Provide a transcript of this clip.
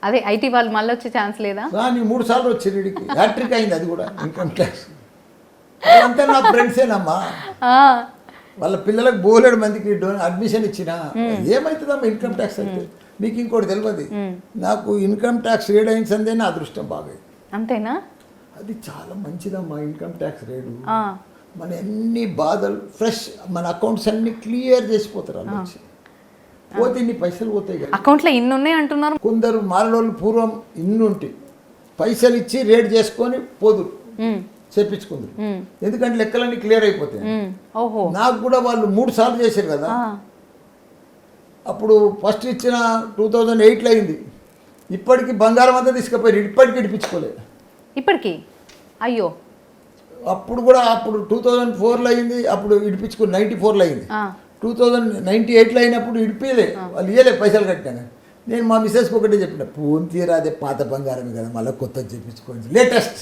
అదే ఐటీ వాళ్ళు మళ్ళీ వచ్చే ఛాన్స్ లేదా? కానీ 3 సార్లు వచ్చి వీడికి హ్యాట్రిక్ అయింది, అది కూడా ఇన్కమ్ ట్యాక్స్. అంతా నా ఫ్రెండ్సేనమ్మా, వాళ్ళ పిల్లలకు బోలెడు మందికి అడ్మిషన్ ఇచ్చిన. ఏమవుతుందమ్మా ఇన్కమ్ ట్యాక్స్ అంటే? మీకు ఇంకోటి తెలియదు, నాకు ఇన్కమ్ ట్యాక్స్ రేడ్ అయిందే నా అదృష్టం బాగా. అంతేనా? అది చాలా మంచిదమ్మా ఇన్కమ్ ట్యాక్స్ రేడు. మన ఎన్ని బాధలు ఫ్రెష్, మన అకౌంట్స్ అన్ని క్లియర్ చేసిపోతారు వాళ్ళు వచ్చి. పోతే ఇన్ని పైసలు పోతాయి కదా అకౌంట్లో ఇన్ని ఉన్నాయి అంటున్నారు. కొందరు మారడోళ్ళు పూర్వం ఇన్ని ఉంటాయి, పైసలు ఇచ్చి రేట్ చేసుకొని పోదురు చేపించుకుందరు, ఎందుకంటే లెక్కలన్నీ క్లియర్ అయిపోతాయి. నాకు కూడా వాళ్ళు 3 సార్లు చేశారు కదా. అప్పుడు ఫస్ట్ ఇచ్చిన 2008లో అయింది, ఇప్పటికి బంగారం అంతా తీసుకుపోయారు, ఇప్పటికి ఇడిపించుకోలేదు ఇప్పటికి. అయ్యో, అప్పుడు కూడా అప్పుడు 2004లో అయింది, అప్పుడు ఇడిపించుకుని 94లో అయింది. 2098లో అయినప్పుడు ఇడిపియలే, వాళ్ళు ఇవ్వలే పైసలు కట్టాను. నేను మా మిస్సెస్కి ఒకటే చెప్పిన, ఫోన్ తీరాదే పాత బంగారం కదా, మళ్ళీ కొత్తది చేయించుకోండి లేటెస్ట్.